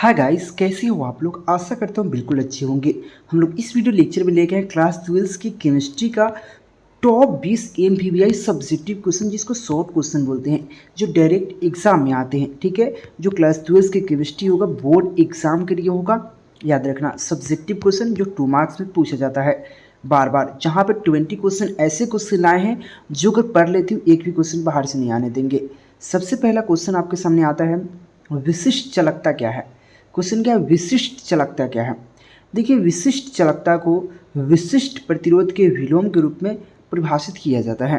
Hi guys, कैसे हो आप लोग। आशा करता हूँ बिल्कुल अच्छे होंगे। हम लोग इस वीडियो लेक्चर में लेके हैं क्लास 12 की केमिस्ट्री का टॉप 20 एमपीवीआई सब्जेक्टिव क्वेश्चन, जिसको शॉर्ट क्वेश्चन बोलते हैं, जो डायरेक्ट एग्जाम में आते हैं। ठीक है, जो क्लास 12 की केमिस्ट्री होगा बोर्ड एग्जाम के लिए होगा। याद रखना, सब्जेक्टिव क्वेश्चन जो 2 मार्क्स में पूछा जाता है बार बार, जहाँ पर 20 क्वेश्चन ऐसे क्वेश्चन आए हैं जो अगर पढ़ लेती हूँ एक भी क्वेश्चन बाहर से नहीं आने देंगे। सबसे पहला क्वेश्चन आपके सामने आता है, विशिष्ट चालकता क्या है। क्वेश्चन क्या है, विशिष्ट चालकता क्या है। देखिए, विशिष्ट चालकता को विशिष्ट प्रतिरोध के विलोम के रूप में परिभाषित किया जाता है।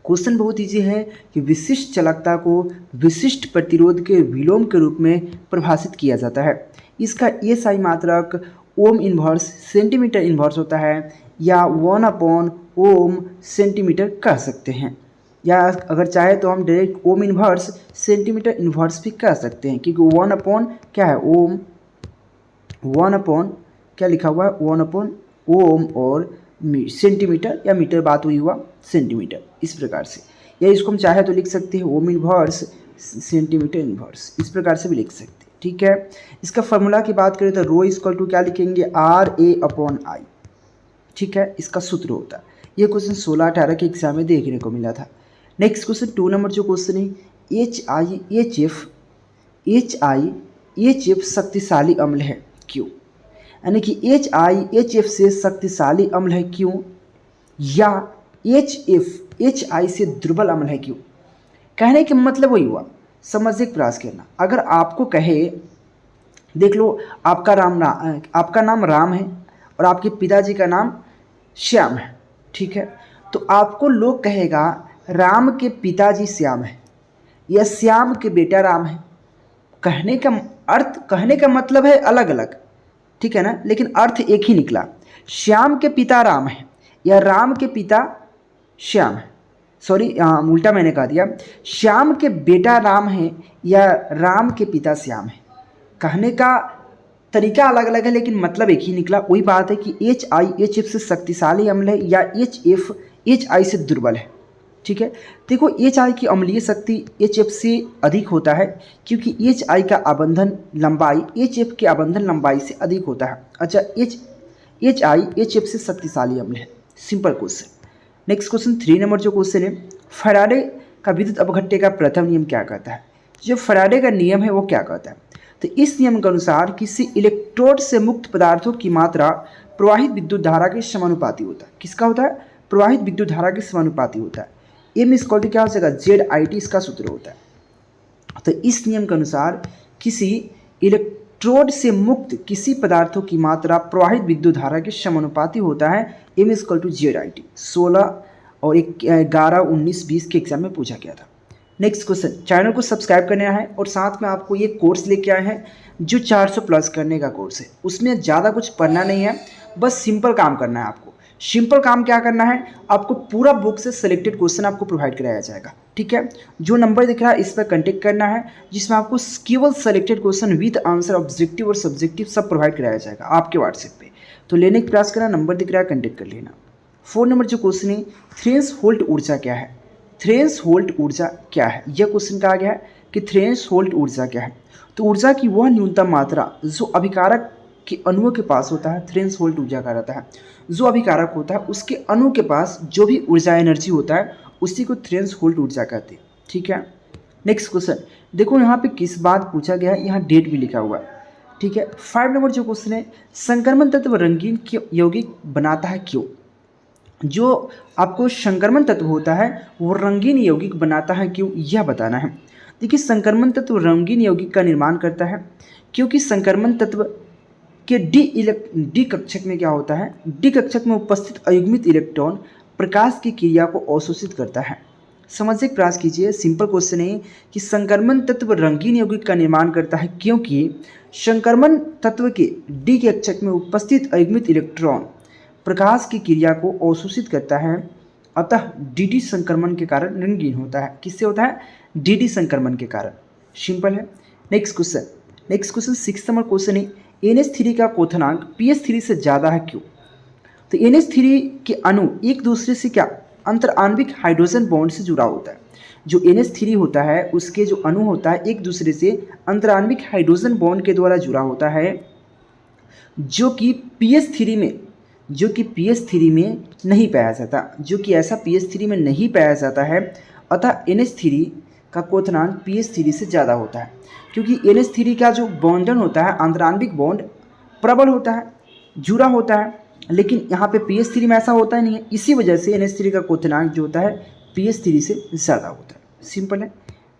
क्वेश्चन बहुत ईजी है कि विशिष्ट चालकता को विशिष्ट प्रतिरोध के विलोम के रूप में परिभाषित किया जाता है। इसका एसआई मात्रक ओम इन्वर्स सेंटीमीटर इन्वर्स होता है, या 1/ओम सेंटीमीटर कह सकते हैं, या अगर चाहे तो हम डायरेक्ट ओम इन्वर्स सेंटीमीटर इन्वर्स भी कह सकते हैं, क्योंकि 1/, क्या है, ओम, 1/, क्या लिखा हुआ है, 1/ओम और सेंटीमीटर या मीटर बात हुई हुआ सेंटीमीटर, इस प्रकार से। या इसको हम चाहे तो लिख सकते हैं ओम इन्वर्स सेंटीमीटर इन्वर्स, इस प्रकार से भी लिख सकते हैं। ठीक है, इसका फॉर्मूला की बात करें तो रो इक्वल टू क्या लिखेंगे, RA/I। ठीक है, इसका सूत्र होता है। ये क्वेश्चन 16-18 के एग्जाम में देखने को मिला था। नेक्स्ट क्वेश्चन 2 नंबर जो क्वेश्चन है, HIHF शक्तिशाली अम्ल है क्यों। यानी कि HIHF से शक्तिशाली अम्ल है क्यों, या HI से दुर्बल अम्ल है क्यों। कहने का मतलब वही हुआ, समझने का प्रयास करना। अगर आपको कहे, देख लो, आपका नाम राम है और आपके पिताजी का नाम श्याम है। ठीक है, तो आपको लोग कहेगा राम के पिताजी श्याम है या श्याम के बेटा राम है। कहने का मतलब है अलग अलग, ठीक है ना, लेकिन अर्थ एक ही निकला। श्याम के पिता राम है या राम के पिता श्याम है, सॉरी उल्टा मैंने कह दिया, श्याम के बेटा राम है या राम के पिता श्याम है। कहने का तरीका अलग अलग है लेकिन मतलब एक ही निकला। वही बात है कि HIHF से शक्तिशाली अम्ल है या HI से दुर्बल है। ठीक है, देखो, HI की अम्लीय शक्ति HF से अधिक होता है, क्योंकि HI का आबंधन लंबाई HF के आबंधन लंबाई से अधिक होता है। अच्छा, HI HF से शक्तिशाली अम्ल है। Simple question. Next question 3 number जो क्वेश्चन है, फैराडे का विद्युत अपघट्य का प्रथम नियम क्या कहता है। जो फैराडे का नियम है वो क्या कहता है, तो इस नियम के अनुसार किसी इलेक्ट्रोड से मुक्त पदार्थों की मात्रा प्रवाहित विद्युत धारा के समानुपाती होता है। किसका होता है, प्रवाहित विद्युत धारा के समानुपाती होता है। M = क्या हो जाएगा, ZIT, इसका सूत्र होता है। तो इस नियम के अनुसार किसी इलेक्ट्रोड से मुक्त किसी पदार्थों की मात्रा प्रवाहित विद्युत धारा के समानुपाती होता है। M = ZIT 16 और 11, 19, 20 के एग्जाम में पूछा गया था। नेक्स्ट क्वेश्चन, चैनल को सब्सक्राइब करना है और साथ में आपको ये कोर्स लेके आए हैं जो 400 प्लस करने का कोर्स है। उसमें ज़्यादा कुछ पढ़ना नहीं है, बस सिंपल काम करना है आपको। सिंपल काम क्या करना है, आपको पूरा बुक से सिलेक्टेड क्वेश्चन आपको प्रोवाइड कराया जाएगा। ठीक है, जो नंबर दिख रहा है इस पर कॉन्टेक्ट करना है, जिसमें आपको केवल selected question with answer, objective और सब्जेक्टिव सब प्रोवाइड कराया जाएगा आपके व्हाट्सएप पे। तो लेने का प्रयास करना, नंबर दिख रहा है, कॉन्टेक्ट कर लेना। 4 नंबर जो क्वेश्चन है, थ्रेशोल्ड ऊर्जा क्या है। थ्रेशोल्ड ऊर्जा क्या है, यह क्वेश्चन कहा गया है कि थ्रेशोल्ड ऊर्जा क्या है। तो ऊर्जा की वह न्यूनतम मात्रा जो अभिकारक के अणुओं के पास होता है, थ्रेशोल्ड ऊर्जा कहा जाता है। जो अभिकारक होता है उसके अणु के पास जो भी ऊर्जा एनर्जी होता है उसी को थ्रेशोल्ड ऊर्जा कहते हैं। ठीक है, नेक्स्ट क्वेश्चन देखो, यहाँ पे किस बात पूछा गया है, यहाँ डेट भी लिखा हुआ है। ठीक है, 5 नंबर जो क्वेश्चन है, संक्रमण तत्व रंगीन यौगिक बनाता है क्यों। जो आपको संक्रमण तत्व होता है वो रंगीन यौगिक बनाता है क्यों, यह बताना है। देखिए, संक्रमण तत्व रंगीन यौगिक का निर्माण करता है क्योंकि संक्रमण तत्व के डी कक्षक में क्या होता है, डी कक्षक में उपस्थित अयुग्मित इलेक्ट्रॉन प्रकाश की क्रिया को अवशोषित करता है। समझने का प्रयास कीजिए, सिंपल क्वेश्चन है कि संक्रमण तत्व रंगीन यौगिक का निर्माण करता है क्योंकि संक्रमण तत्व के डी कक्षक में उपस्थित अयुग्मित इलेक्ट्रॉन प्रकाश की क्रिया को अवशोषित करता है, अतः DD संक्रमण के कारण रंगीन होता है। किससे होता है, DD संक्रमण के कारण। सिंपल है। नेक्स्ट क्वेश्चन 6 नंबर क्वेश्चन है, NH3 का क्वथनांक PH3 से ज़्यादा है क्यों। तो NH3 के अणु एक दूसरे से क्या, अंतर आणविक हाइड्रोजन बॉन्ड से जुड़ा होता है। जो NH3 होता है उसके जो अणु होता है एक दूसरे से अंतराण्विक हाइड्रोजन बॉन्ड के द्वारा जुड़ा होता है, जो कि pH3 में नहीं पाया जाता, जो कि ऐसा pH3 में नहीं पाया जाता है। अतः NH3 का क्वथनांक pH3 से ज़्यादा होता है, क्योंकि NH3 का जो बॉन्डन होता है आंतराण्विक बॉन्ड प्रबल होता है, जुड़ा होता है, लेकिन यहाँ पे pH3 में ऐसा होता ही नहीं है। इसी वजह से NH3 का क्वथनांक जो होता है pH3 से ज़्यादा होता है। सिंपल है।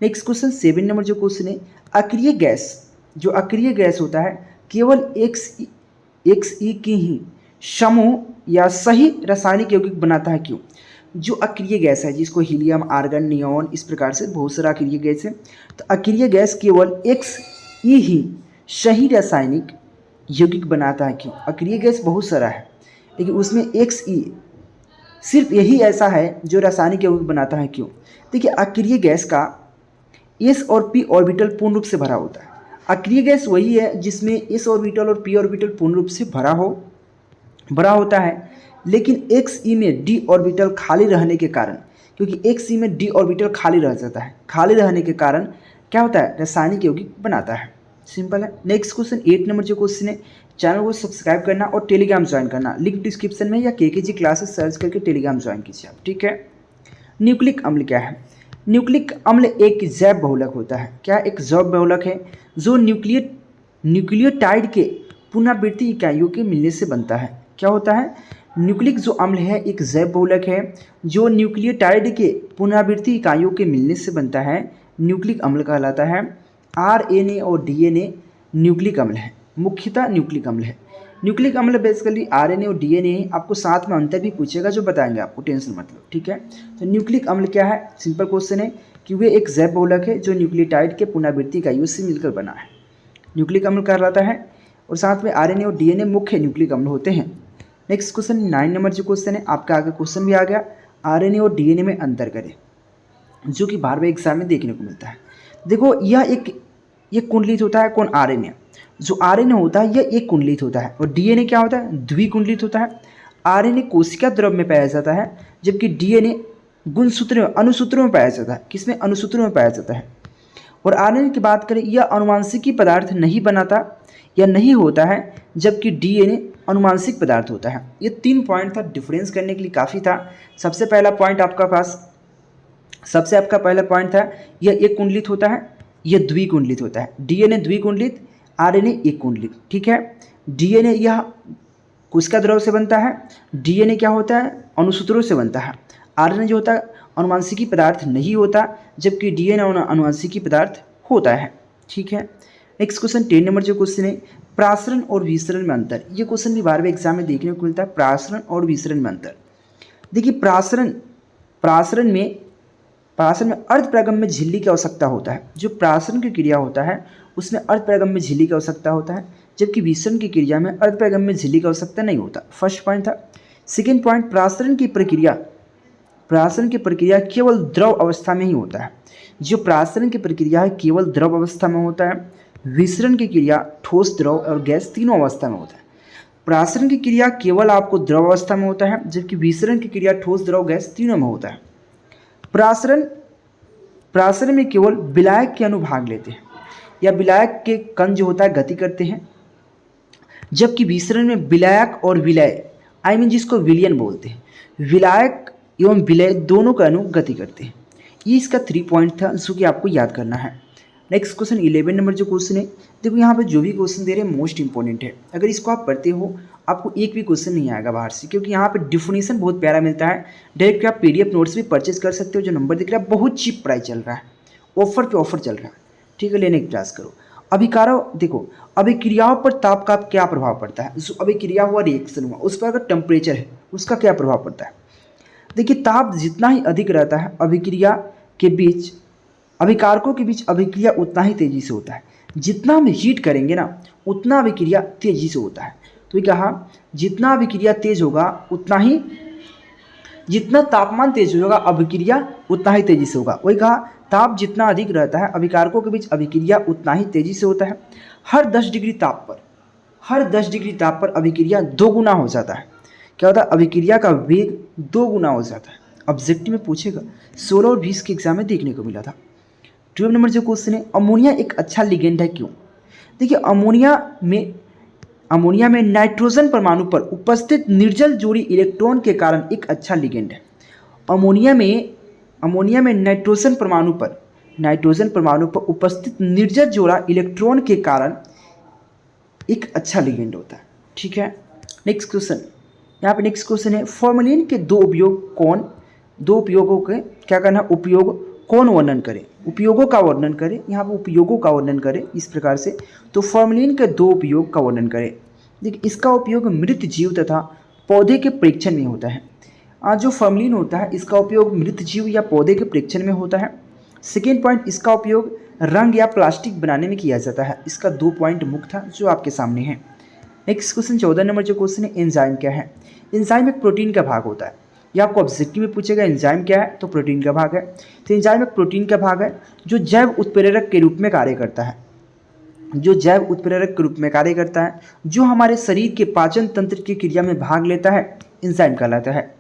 नेक्स्ट क्वेश्चन 7 नंबर जो क्वेश्चन है, अक्रिय गैस, जो अक्रिय गैस होता है केवल XE की ही समूह या सही रासायनिक यौगिक बनाता है, क्यों? जो अक्रिय गैस है जिसको हीलियम, आर्गन, नियॉन, इस प्रकार से बहुत सारा अक्रिय गैस है, तो अक्रिय गैस केवल XE ही सही रासायनिक यौगिक बनाता है, क्यों? अक्रिय गैस बहुत सारा है लेकिन उसमें XE सिर्फ यही ऐसा है जो रासायनिक यौगिक बनाता है, क्यों? देखिए अक्रिय गैस का S और P ऑर्बिटल पूर्ण रूप से भरा होता है। अक्रिय गैस वही है जिसमें S ऑर्बिटल और P ऑर्बिटल पूर्ण रूप से भरा होता है, लेकिन XE में D ऑर्बिटल खाली रहने के कारण, क्योंकि XE में D ऑर्बिटल खाली रह जाता है, खाली रहने के कारण क्या होता है, रासायनिक यौगिक बनाता है। सिंपल है। नेक्स्ट क्वेश्चन 8 नंबर जो क्वेश्चन है, चैनल को सब्सक्राइब करना और टेलीग्राम ज्वाइन करना, लिंक डिस्क्रिप्शन में या KKG क्लासेस सर्च करके टेलीग्राम ज्वाइन कीजिए आप, ठीक है। न्यूक्लिक अम्ल क्या है? न्यूक्लिक अम्ल एक जैव बहुलक होता है। क्या? एक जैव बहुलक है जो न्यूक्लियोटाइड के पुनरावृत्ति इकाइयों के मिलने से बनता है। क्या होता है? न्यूक्लिक जो अम्ल है एक जैव बहुलक है जो न्यूक्लियोटाइड के पुनरावृत्ति इकाइयों के मिलने से बनता है, न्यूक्लिक अम्ल कहलाता है। RNA और DNA न्यूक्लिक अम्ल है, मुख्यतः न्यूक्लिक अम्ल है। न्यूक्लिक अम्ल बेसिकली RNA और DNA, आपको साथ में अंतर भी पूछेगा जो बताएंगे आपको, टेंशन मत लो, ठीक है। तो न्यूक्लिक अम्ल क्या है? सिंपल क्वेश्चन है कि वे एक जैव बहुलक है जो न्यूक्लियोटाइड के पुनरावृत्ति इकाइयों से मिलकर बना है, न्यूक्लिक अम्ल कहलाता है। और साथ में RNA और DNA मुख्य न्यूक्लिक अम्ल होते हैं। नेक्स्ट क्वेश्चन 9 नंबर जो क्वेश्चन है, आपका आगे क्वेश्चन भी आ गया, RNA और DNA में अंतर करें, जो कि 12वें एग्जाम में देखने को मिलता है। देखो ये कुंडलित होता है, कौन? RNA। जो RNA होता है यह एक कुंडलित होता है और DNA क्या होता है? द्विकुंडलित होता है। RNA कोशिका द्रव में पाया जाता है, जबकि DNA अनुसूत्रों में पाया जाता है। किसमें? अनुसूत्रों में पाया जाता है। और RNA की बात करें, यह अनुवांशिकी पदार्थ नहीं बनाता या नहीं होता है, जबकि DNA अनुवांशिक पदार्थ होता है। ये 3 पॉइंट था, डिफरेंस करने के लिए काफ़ी था। सबसे पहला पॉइंट आपका पहला पॉइंट था, यह एक कुंडलित होता है, यह द्विकुंडलित होता है। DNA द्विकुंडलित, RNA एक कुंडलित, ठीक है। DNA यह कोशिका द्रव से बनता है, DNA क्या होता है? अनुसूत्रों से बनता है। RNA जो होता है अनुवांशिकी पदार्थ नहीं होता, जबकि DNA अनुवांशिकी पदार्थ होता है, ठीक है। नेक्स्ट क्वेश्चन 10 नंबर जो क्वेश्चन है, प्रासरण और विसरण में अंतर। ये क्वेश्चन भी 12वें एग्जाम में देखने को मिलता है, प्रासरण और विसरण में अंतर। देखिए प्रासरण में अर्धपरागम में झिल्ली की आवश्यकता होता है। जो प्रासरण की क्रिया होता है उसमें अर्धपरागम में झिल्ली की आवश्यकता होता है, जबकि विसरण की क्रिया में अर्धपरागम में झिल्ली की आवश्यकता नहीं होता। फर्स्ट पॉइंट था। सेकेंड पॉइंट, प्रासरण की प्रक्रिया केवल द्रव अवस्था में ही होता है। जो प्रासरण की प्रक्रिया है केवल द्रव अवस्था में होता है। विसरण की क्रिया ठोस, द्रव और गैस तीनों अवस्था में होता है। प्रासरण की क्रिया केवल आपको द्रव अवस्था में होता है, जबकि विसरण की क्रिया ठोस, द्रव, गैस तीनों में होता है। प्रासरण में केवल विलायक के अणु भाग लेते हैं या विलायक के कण जो होता है गति करते हैं, जबकि विसरण में विलायक और विलय जिसको विलयन बोलते हैं, विलायक एवं विलय दोनों का अणु गति करते हैं। ये इसका 3 पॉइंट था जो कि आपको याद करना है। नेक्स्ट क्वेश्चन 11 नंबर जो क्वेश्चन है, देखो यहाँ पे जो भी क्वेश्चन दे रहे हैं मोस्ट इंपॉर्टेंट है। अगर इसको आप पढ़ते हो आपको एक भी क्वेश्चन नहीं आएगा बाहर से, क्योंकि यहाँ पे डिफिनेशन बहुत प्यारा मिलता है। डायरेक्ट आप PDF नोट्स भी परचेज कर सकते हो। जो नंबर दिख रहा है बहुत चीप प्राइस चल रहा है, ऑफर पे ऑफर चल रहा है, ठीक है, लेने की प्रयास करो। अभिकारों, देखो अभिक्रियाओं पर ताप का क्या प्रभाव पड़ता है? जो अभिक्रिया हुआ, रिएक्शन हुआ, उस पर अगर टेम्परेचर है उसका क्या प्रभाव पड़ता है? देखिए ताप जितना ही अधिक रहता है अभिकारकों के बीच अभिक्रिया उतना ही तेजी से होता है। जितना हम हीट करेंगे ना उतना अभिक्रिया तेजी से होता है। तो ये कहा जितना अभिक्रिया तेज होगा जितना तापमान तेज होगा अभिक्रिया उतना ही तेजी से होगा। वही कहा ताप जितना अधिक रहता है अभिकारकों के बीच अभिक्रिया उतना ही तेजी से होता है। हर 10 डिग्री ताप पर अभिक्रिया 2 गुना हो जाता है। क्या होता है? अभिक्रिया का वेग 2 गुना हो जाता है। ऑब्जेक्टिव में पूछेगा, 16 और 20 के एग्जाम में देखने को मिला था। 12 नंबर जो क्वेश्चन है, अमोनिया एक अच्छा लिगेंड है क्यों? देखिए अमोनिया में नाइट्रोजन परमाणु पर उपस्थित निर्जल जोड़ी इलेक्ट्रॉन के कारण एक अच्छा लिगेंड है। अमोनिया में नाइट्रोजन परमाणु पर उपस्थित निर्जल जोड़ा इलेक्ट्रॉन के कारण एक अच्छा लिगेंड होता है। ठीक है, नेक्स्ट क्वेश्चन, यहाँ पे नेक्स्ट क्वेश्चन है, फॉर्मेलिन के दो उपयोगों के क्या करना, उपयोग कौन वर्णन करे? उपयोगों का वर्णन करे, यहाँ पे उपयोगों का वर्णन करे इस प्रकार से, तो फॉर्मेलिन के दो उपयोग का वर्णन करे। देखिए इसका उपयोग मृत जीव तथा पौधे के परीक्षण में होता है। जो फॉर्मेलिन होता है इसका उपयोग मृत जीव या पौधे के परीक्षण में होता है। सेकेंड पॉइंट, इसका उपयोग रंग या प्लास्टिक बनाने में किया जाता है। इसका 2 पॉइंट मुख्य था जो आपके सामने है। नेक्स्ट क्वेश्चन 14 नंबर जो क्वेश्चन है, एंजाइम क्या है? एंजाइम एक प्रोटीन का भाग होता है। या आपको ऑब्जेक्टिव में पूछेगा एंजाइम क्या है, तो प्रोटीन का भाग है। तो एंजाइम एक प्रोटीन का भाग है जो जैव उत्प्रेरक के रूप में कार्य करता है, जो हमारे शरीर के पाचन तंत्र की क्रिया में भाग लेता है, एंजाइम कहलाता है।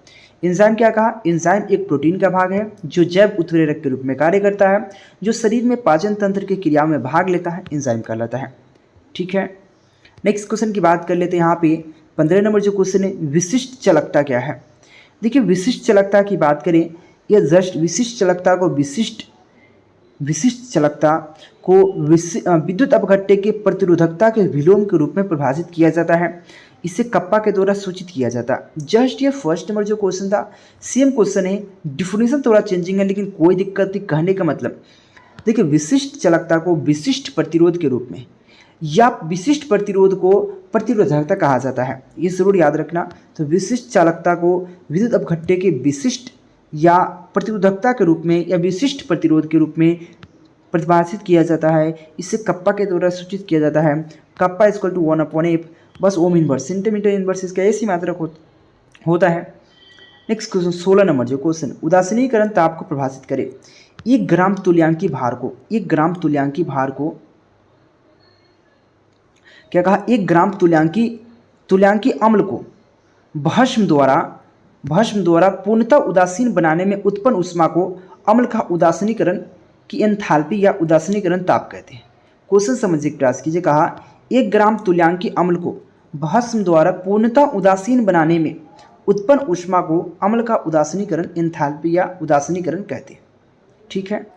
एंजाइम क्या कहा? एंजाइम एक प्रोटीन का भाग है जो जैव उत्प्रेरक के रूप में कार्य करता है, जो शरीर में पाचन तंत्र की क्रिया में भाग लेता है, एंजाइम कहलाता है। ठीक है, नेक्स्ट क्वेश्चन की बात कर लेते हैं। यहाँ पे 15 नंबर जो क्वेश्चन है, विशिष्ट चालकता क्या है? देखिए विशिष्ट चालकता की बात करें, यह जस्ट विशिष्ट चालकता को विद्युत अपघट्य के प्रतिरोधकता के विलोम के रूप में परिभाषित किया जाता है। इसे कप्पा के द्वारा सूचित किया जाता है। जस्ट ये फर्स्ट नंबर जो क्वेश्चन था सेम क्वेश्चन है, डिफिनेशन थोड़ा चेंजिंग है लेकिन कोई दिक्कत नहीं। कहने का मतलब देखिए विशिष्ट चालकता को विशिष्ट प्रतिरोध के रूप में या विशिष्ट प्रतिरोध को प्रतिरोधकता कहा जाता है, ये जरूर याद रखना। तो विशिष्ट चालकता को विद्युत अपघट्य के विशिष्ट या प्रतिरोधकता के रूप में या विशिष्ट प्रतिरोध के रूप में परिभाषित किया जाता है। इसे कप्पा के द्वारा सूचित किया जाता है। कप्पा इक्वल टू 1/f, बस ओम इनवर्स, सेंटीमीटर इनवर्स इसका ऐसी मात्रक होता है। नेक्स्ट क्वेश्चन 16 नंबर जो क्वेश्चन, उदासीनीकरण ताप को परिभाषित करें। 1 ग्राम तुल्यांकी भार को क्या कहा? 1 ग्राम तुल्यांकी अम्ल को भस्म द्वारा पूर्णतः उदासीन बनाने में उत्पन्न ऊष्मा को अम्ल का उदासीनीकरण की एंथैल्पी या उदासीनीकरण ताप कहते हैं। क्वेश्चन समझने का प्रयास कीजिए। कहा 1 ग्राम तुल्यांकी अम्ल को भस्म द्वारा पूर्णतः उदासीन बनाने में उत्पन्न ऊष्मा को अम्ल का उदासीनीकरण एंथैल्पी या उदासीनीकरण कहते हैं। ठीक है,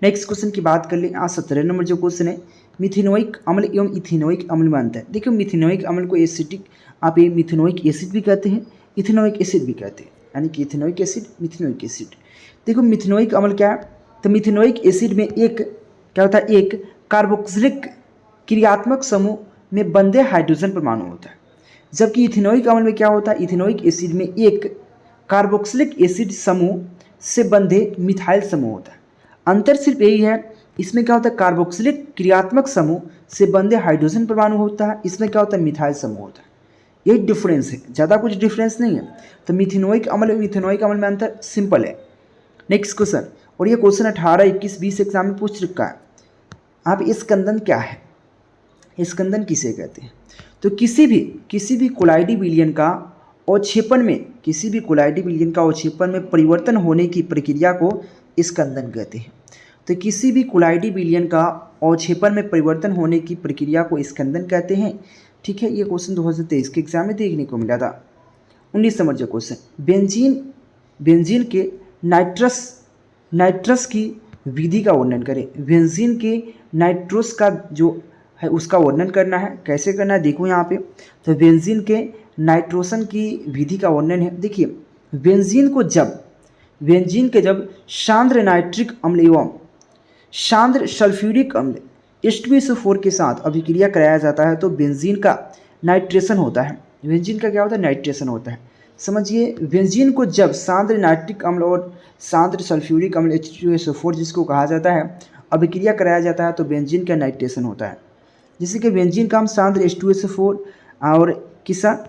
नेक्स्ट क्वेश्चन की बात कर लें। 17 नंबर जो क्वेश्चन है, मिथेनोइक अम्ल एवं इथेनोइक अम्ल में अंतर। देखिए मिथेनोइक अम्ल को एसिटिक, आप ये मिथेनोइक एसिड भी कहते हैं, इथेनोइक एसिड भी कहते हैं, यानी कि इथेनोइक एसिड, मिथेनोइक एसिड। देखो मिथेनोइक अम्ल क्या है? तो मिथेनोइक एसिड में एक क्या होता है, एक कार्बोक्सिलिक क्रियात्मक समूह में बंधे हाइड्रोजन परमाणु होता है। जबकि इथेनोइक अम्ल में क्या होता है? इथेनोइक एसिड में एक कार्बोक्सिलिक एसिड समूह से बंधे मिथाइल समूह होता है। अंतर सिर्फ यही है, इसमें क्या होता है? कार्बोक्सिलिक क्रियात्मक समूह से बंधे हाइड्रोजन परमाणु होता है, इसमें क्या होता है? मिथाइल समूह होता है। यही डिफरेंस है, ज़्यादा कुछ डिफरेंस नहीं है। तो मिथेनोइक अम्ल और मिथेनोइक अम्ल में अंतर सिंपल है। नेक्स्ट क्वेश्चन, और ये क्वेश्चन 18, 21, 20 एग्जाम में पूछ चुका है। आप स्कंदन क्या है? स्कंदन किसे कहते हैं? तो किसी भी कोलाइडी विलयन का अवक्षेपण में परिवर्तन होने की प्रक्रिया को स्कंदन कहते हैं। तो किसी भी कोलाइडी विलयन का अवक्षेपण में परिवर्तन होने की प्रक्रिया को स्कंदन कहते हैं। ठीक है, ये क्वेश्चन 2023 के एग्जाम में देखने को मिला था। 19 नंबर जो क्वेश्चन, बेंजीन के नाइट्रस की विधि का वर्णन करें। बेंजीन के नाइट्रोस का जो है उसका वर्णन करना है। कैसे करना है देखो यहाँ पे। तो बेंजीन के नाइट्रोसन की विधि का वर्णन है। देखिए बेंजीन के जब सांद्र नाइट्रिक अम्ल एवं सांद्र सल्फ्यूरिक अम्ल H2SO4 के साथ अभिक्रिया कराया जाता है तो बेंजीन का नाइट्रेशन होता है। बेंजीन का क्या होता है? नाइट्रेशन होता है। समझिए, बेंजीन को जब सांद्र नाइट्रिक अम्ल और सांद्र सल्फ्यूरिक अम्ल H2SO4 जिसको कहा जाता है अभिक्रिया कराया जाता है तो बेंजीन का नाइट्रेशन होता है। जैसे कि बेंजीन का हम सांद्र H2SO4 और किसा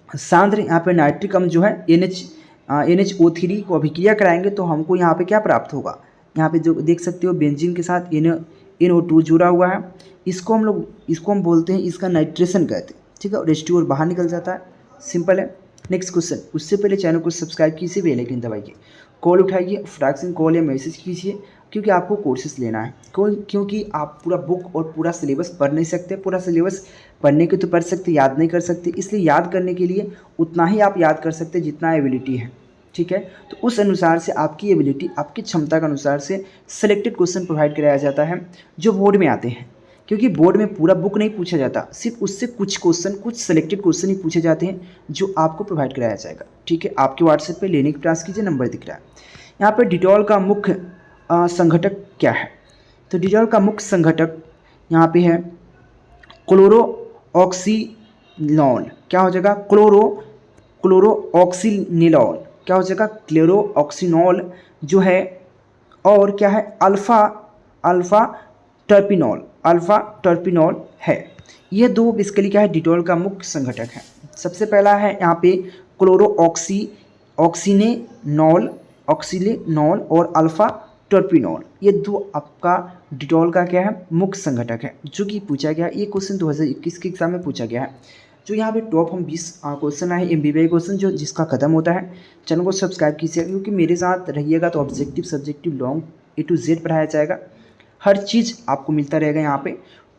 सांद्र यहाँ पे नाइट्रिक अम्ल जो है NHO3 को अभिक्रिया कराएंगे तो हमको यहाँ पे क्या प्राप्त होगा? यहाँ पे जो देख सकते हो बेंजीन के साथ NO2 जुड़ा हुआ है, इसको हम बोलते हैं, इसका नाइट्रेशन कहते हैं। ठीक है, और H2 और बाहर निकल जाता है। सिंपल है। नेक्स्ट क्वेश्चन, उससे पहले चैनल को सब्सक्राइब कीजिए, बेल आइकन दबाइए, कॉल उठाइए, फटाक से कॉल या मैसेज कीजिए, क्योंकि आपको कोर्सेज लेना है। क्योंकि आप पूरा बुक और पूरा सिलेबस पढ़ नहीं सकते। पूरा सिलेबस पढ़ने के तो पढ़ सकते, याद नहीं कर सकते। इसलिए याद करने के लिए उतना ही आप याद कर सकते जितना एबिलिटी है, ठीक है। तो उस अनुसार से आपकी एबिलिटी, आपकी क्षमता के अनुसार से सिलेक्टेड क्वेश्चन प्रोवाइड कराया जाता है जो बोर्ड में आते हैं। क्योंकि बोर्ड में पूरा बुक नहीं पूछा जाता, सिर्फ उससे कुछ क्वेश्चन, कुछ सिलेक्टेड क्वेश्चन ही पूछे जाते हैं जो आपको प्रोवाइड कराया जाएगा, ठीक है। आपके व्हाट्सएप पे लेने की प्रयास कीजिए, नंबर दिख रहा है। यहाँ पर डिटॉल का मुख्य संघटक क्या है? तो डिटॉल का मुख्य संघटक यहाँ पे है क्लोरोऑक्सीनोल। क्या हो जाएगा? क्लोरोऑक्सीनिलॉल। क्या हो जाएगा? क्लोरोऑक्सीनोल जो है, और क्या है? अल्फा टर्पिनॉल है। ये दो बेसिकली क्या है? डिटॉल का मुख्य संघटक है। सबसे पहला है यहाँ पे ऑक्सीलेनॉल और अल्फा टर्पिनॉल। ये दो आपका डिटॉल का क्या है? मुख्य संघटक है, जो कि पूछा गया है। ये क्वेश्चन 2021 के एग्जाम में पूछा गया है। जो यहाँ पे टॉप हम 20 क्वेश्चन आए MBBI क्वेश्चन, जो जिसका खत्म होता है। चैनल को सब्सक्राइब कीजिएगा, क्योंकि मेरे साथ रहिएगा तो objective subjective long A to Z पढ़ाया जाएगा। हर चीज़ आपको मिलता रहेगा यहाँ पे।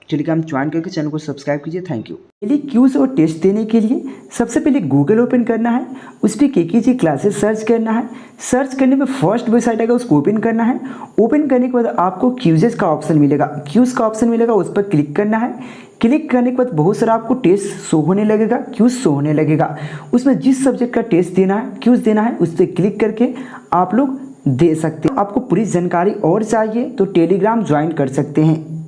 टेलीग्राम ज्वाइन करके चैनल को सब्सक्राइब कीजिए। Thank you. पहले क्यूज और टेस्ट देने के लिए सबसे पहले गूगल ओपन करना है, उस पर KKG क्लासेस सर्च करना है। सर्च करने में फर्स्ट वेबसाइट आएगा, उसको ओपन करना है। ओपन करने के बाद आपको क्यूजेस का ऑप्शन मिलेगा, क्यूज का ऑप्शन मिलेगा, उस पर क्लिक करना है। क्लिक करने के बाद बहुत सारा आपको टेस्ट शो होने लगेगा, क्यूज शो होने लगेगा। उसमें जिस सब्जेक्ट का टेस्ट देना है, क्यूज देना है, उस पर क्लिक करके आप लोग दे सकते हैं। आपको पूरी जानकारी और चाहिए तो टेलीग्राम ज्वाइन कर सकते हैं।